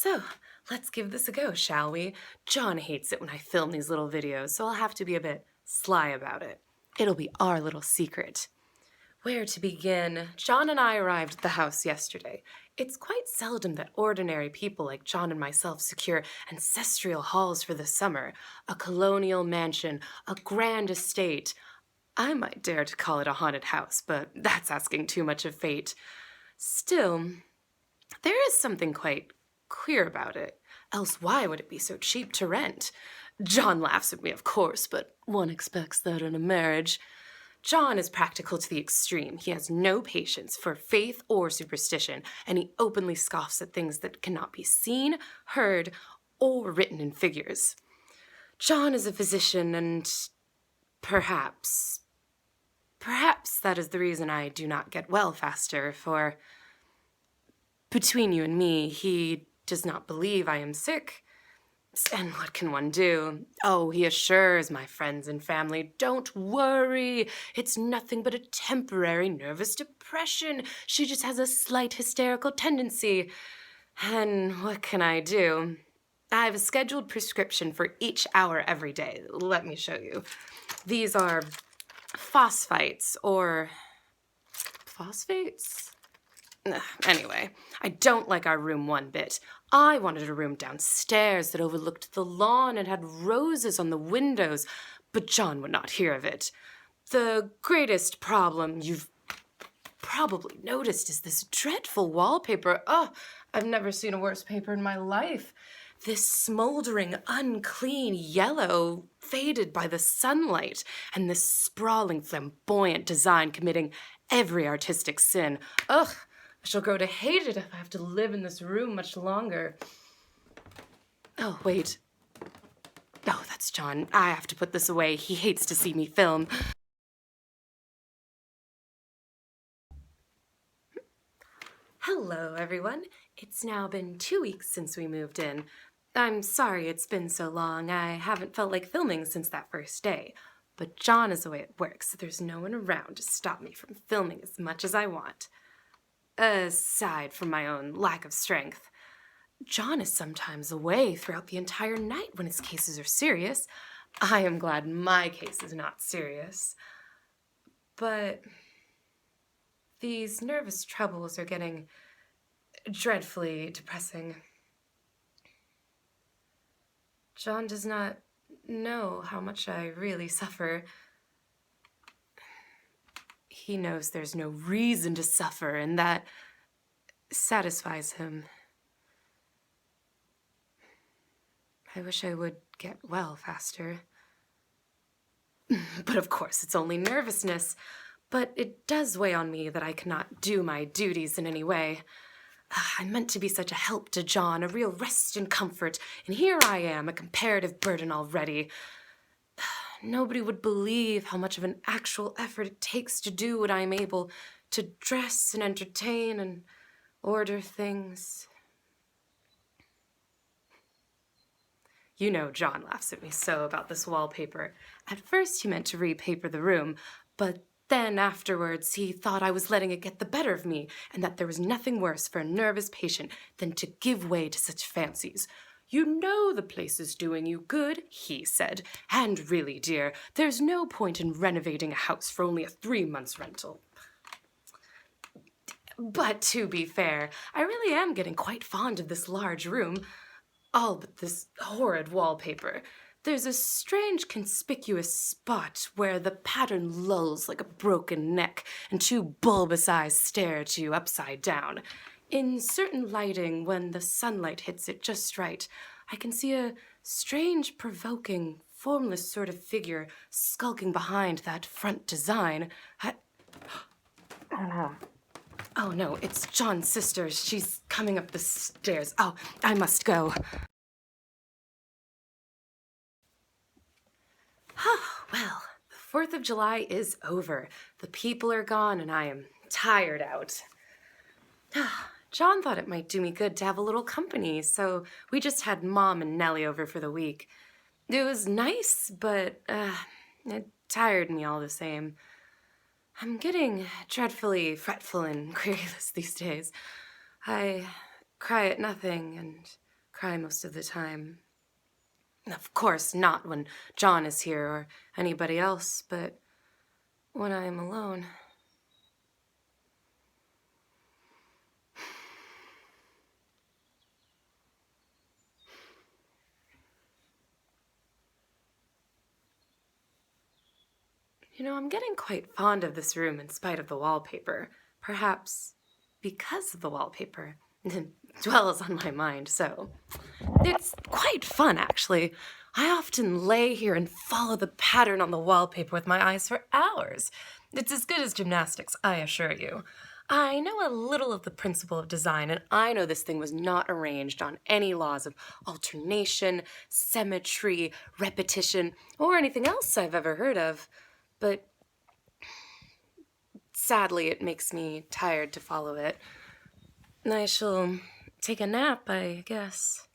So, let's give this a go, shall we? John hates it when I film these little videos, so I'll have to be a bit sly about it. It'll be our little secret. Where to begin? John and I arrived at the house yesterday. It's quite seldom that ordinary people like John and myself secure ancestral halls for the summer. A colonial mansion, a grand estate. I might dare to call it a haunted house, but that's asking too much of fate. Still, there is something quite queer about it. Else why would it be so cheap to rent? John laughs at me, of course, but one expects that in a marriage. John is practical to the extreme. He has no patience for faith or superstition, and he openly scoffs at things that cannot be seen, heard, or written in figures. John is a physician, and perhaps that is the reason I do not get well faster, for between you and me, he does not believe I am sick. And what can one do? Oh, he assures my friends and family, don't worry, it's nothing but a temporary nervous depression. She just has a slight hysterical tendency. And what can I do? I have a scheduled prescription for each hour every day. Let me show you. These are phosphates or phosphates? Anyway, I don't like our room one bit. I wanted a room downstairs that overlooked the lawn and had roses on the windows, but John would not hear of it. The greatest problem you've probably noticed is this dreadful wallpaper. Oh, I've never seen a worse paper in my life. This smoldering, unclean yellow, faded by the sunlight, and this sprawling, flamboyant design committing every artistic sin. Ugh! I shall grow to hate it if I have to live in this room much longer. Oh, wait. Oh, that's John. I have to put this away. He hates to see me film. Hello, everyone. It's now been 2 weeks since we moved in. I'm sorry it's been so long. I haven't felt like filming since that first day. But John is away at work, so there's no one around to stop me from filming as much as I want. Aside from my own lack of strength. John is sometimes away throughout the entire night when his cases are serious. I am glad my case is not serious. But these nervous troubles are getting dreadfully depressing. John does not know how much I really suffer. He knows there's no reason to suffer, and that satisfies him. I wish I would get well faster. But of course, it's only nervousness. But it does weigh on me that I cannot do my duties in any way. I'm meant to be such a help to John, a real rest and comfort, and here I am, a comparative burden already. Nobody would believe how much of an actual effort it takes to do what I'm able to dress and entertain and order things. You know John laughs at me so about this wallpaper. At first he meant to repaper the room, but then afterwards he thought I was letting it get the better of me and that there was nothing worse for a nervous patient than to give way to such fancies. You know the place is doing you good, he said. And really, dear, there's no point in renovating a house for only a 3 months rental. But to be fair, I really am getting quite fond of this large room. All but this horrid wallpaper. There's a strange conspicuous spot where the pattern lulls like a broken neck and two bulbous eyes stare at you upside down. In certain lighting, when the sunlight hits it just right, I can see a strange, provoking, formless sort of figure skulking behind that front design. Oh no, it's John's sister. She's coming up the stairs. Oh, I must go. Well, the 4th of July is over. The people are gone and I am tired out. John thought it might do me good to have a little company, so we just had Mom and Nellie over for the week. It was nice, but it tired me all the same. I'm getting dreadfully fretful and querulous these days. I cry at nothing and cry most of the time. Of course, not when John is here or anybody else, but when I am alone. You know, I'm getting quite fond of this room in spite of the wallpaper. Perhaps because of the wallpaper. It dwells on my mind, so it's quite fun, actually. I often lay here and follow the pattern on the wallpaper with my eyes for hours. It's as good as gymnastics, I assure you. I know a little of the principle of design, and I know this thing was not arranged on any laws of alternation, symmetry, repetition, or anything else I've ever heard of. But sadly, it makes me tired to follow it. I shall take a nap, I guess.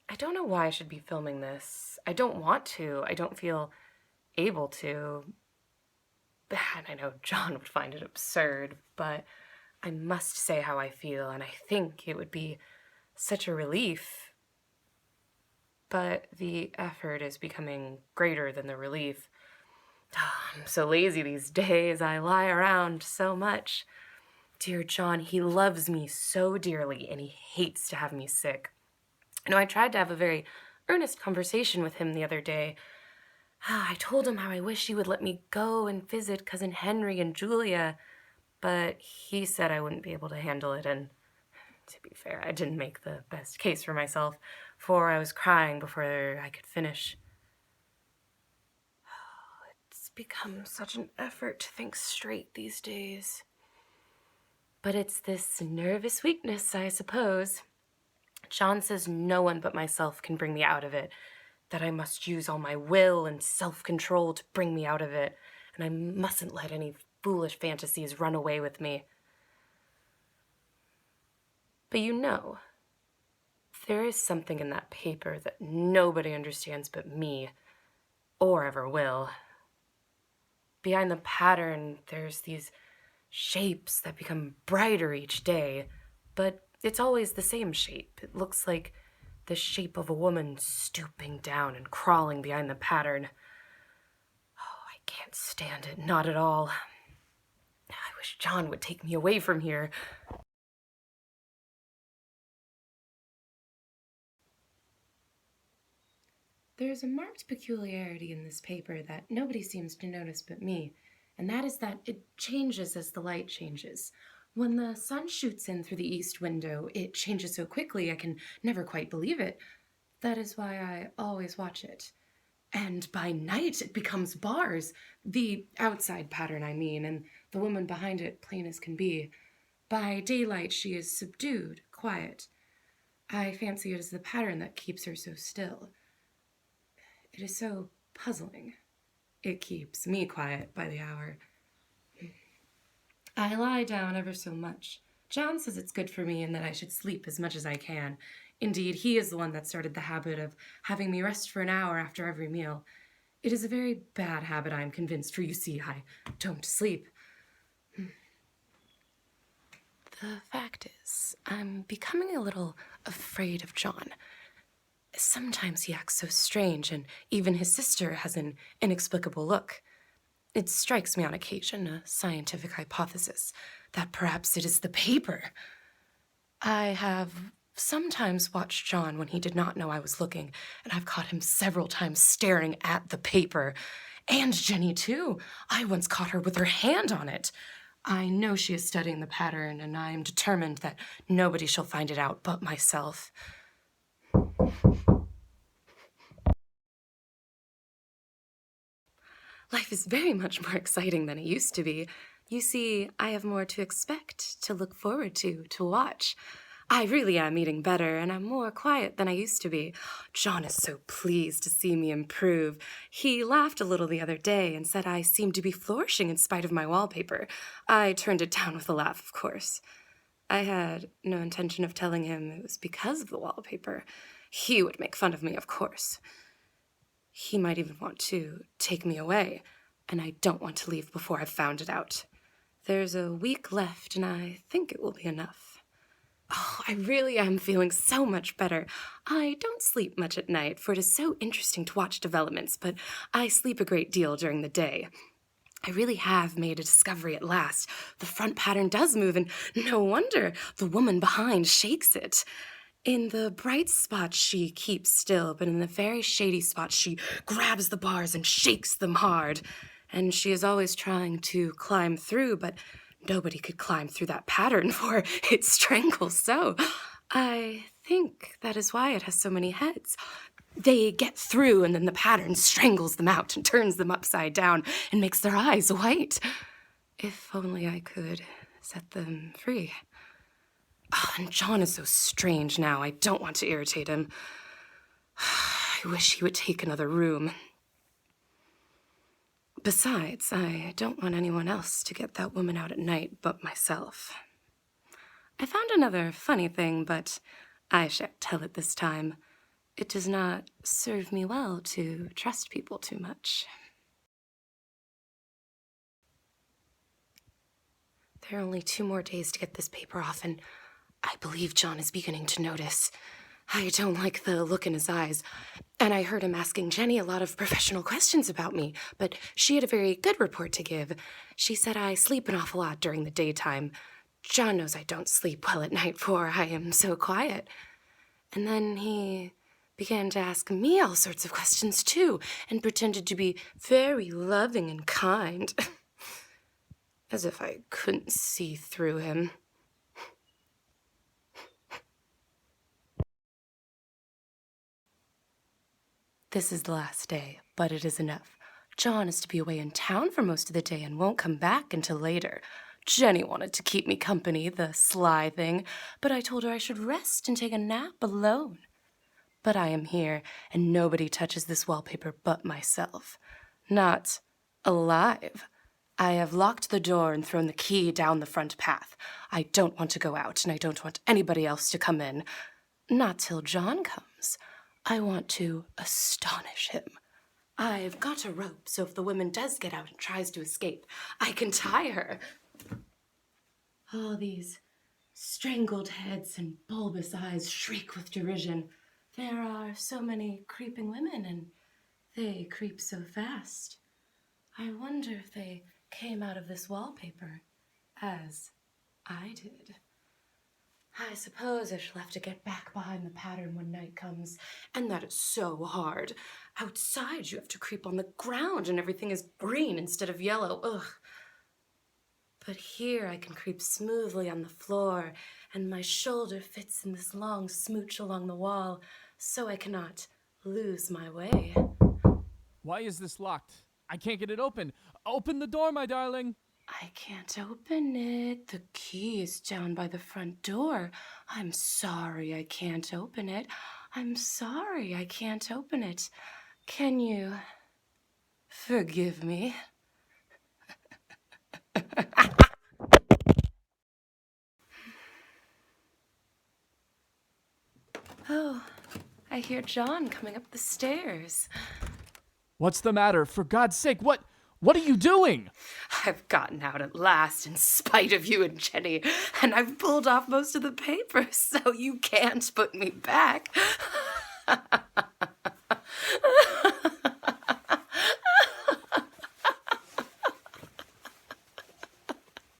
I don't know why I should be filming this. I don't want to. I don't feel able to. And I know John would find it absurd, but I must say how I feel, and I think it would be such a relief. But the effort is becoming greater than the relief. I'm so lazy these days. I lie around so much. Dear John, he loves me so dearly, and he hates to have me sick. You know, I tried to have a very earnest conversation with him the other day. I told him how I wish he would let me go and visit Cousin Henry and Julia, but he said I wouldn't be able to handle it, and to be fair, I didn't make the best case for myself, for I was crying before I could finish. It's become such an effort to think straight these days. But it's this nervous weakness, I suppose. John says no one but myself can bring me out of it, that I must use all my will and self-control to bring me out of it, and I mustn't let any foolish fantasies run away with me. But you know, there is something in that paper that nobody understands but me, or ever will. Behind the pattern, there's these shapes that become brighter each day, but it's always the same shape. It looks like the shape of a woman stooping down and crawling behind the pattern. Oh, I can't stand it, not at all. I wish John would take me away from here. There's a marked peculiarity in this paper that nobody seems to notice but me, and that is that it changes as the light changes. When the sun shoots in through the east window, it changes so quickly I can never quite believe it. That is why I always watch it. And by night it becomes bars. The outside pattern, I mean, and the woman behind it plain as can be. By daylight she is subdued, quiet. I fancy it is the pattern that keeps her so still. It is so puzzling. It keeps me quiet by the hour. I lie down ever so much. John says it's good for me and that I should sleep as much as I can. Indeed, he is the one that started the habit of having me rest for an hour after every meal. It is a very bad habit, I am convinced, for you see, I don't sleep. The fact is, I'm becoming a little afraid of John. Sometimes he acts so strange, and even his sister has an inexplicable look. It strikes me on occasion, a scientific hypothesis, that perhaps it is the paper. I have sometimes watched John when he did not know I was looking, and I've caught him several times staring at the paper. And Jenny, too. I once caught her with her hand on it. I know she is studying the pattern, and I am determined that nobody shall find it out but myself. Life is very much more exciting than it used to be. You see, I have more to expect, to look forward to watch. I really am eating better, and I'm more quiet than I used to be. John is so pleased to see me improve. He laughed a little the other day and said I seemed to be flourishing in spite of my wallpaper. I turned it down with a laugh, of course. I had no intention of telling him it was because of the wallpaper. He would make fun of me, of course. He might even want to take me away. and I don't want to leave before I've found it out. There's a week left, and I think it will be enough. Oh, I really am feeling so much better. I don't sleep much at night, for it is so interesting to watch developments, but I sleep a great deal during the day. I really have made a discovery at last. The front pattern does move, and no wonder the woman behind shakes it. In the bright spots, she keeps still, but in the very shady spots, she grabs the bars and shakes them hard. And she is always trying to climb through, but nobody could climb through that pattern, for it strangles so. I think that is why it has so many heads. They get through, and then the pattern strangles them out and turns them upside down and makes their eyes white. If only I could set them free. Oh, and John is so strange now. I don't want to irritate him. I wish he would take another room. Besides, I don't want anyone else to get that woman out at night but myself. I found another funny thing, but I shan't tell it this time. It does not serve me well to trust people too much. There are only 2 more days to get this paper off, and I believe John is beginning to notice. I don't like the look in his eyes, and I heard him asking Jenny a lot of professional questions about me, but she had a very good report to give. She said I sleep an awful lot during the daytime. John knows I don't sleep well at night, for I am so quiet. And then he began to ask me all sorts of questions, too, and pretended to be very loving and kind. As if I couldn't see through him. This is the last day, but it is enough. John is to be away in town for most of the day and won't come back until later. Jenny wanted to keep me company, the sly thing, but I told her I should rest and take a nap alone. But I am here, and nobody touches this wallpaper but myself. Not alive. I have locked the door and thrown the key down the front path. I don't want to go out, and I don't want anybody else to come in. Not till John comes. I want to astonish him. I've got a rope, so if the woman does get out and tries to escape, I can tie her. All these strangled heads and bulbous eyes shriek with derision. There are so many creeping women, and they creep so fast. I wonder if they came out of this wallpaper, as I did. I suppose I shall have to get back behind the pattern when night comes, and that is so hard. Outside, you have to creep on the ground, and everything is green instead of yellow. Ugh. But here I can creep smoothly on the floor, and my shoulder fits in this long smooch along the wall, so I cannot lose my way. Why is this locked? I can't get it open. Open the door, my darling. I can't open it. The key is down by the front door. I'm sorry I can't open it. I'm sorry I can't open it. Can you forgive me? Oh, I hear John coming up the stairs. What's the matter? For God's sake, what are you doing? I've gotten out at last in spite of you and Jenny, and I've pulled off most of the paper, so you can't put me back.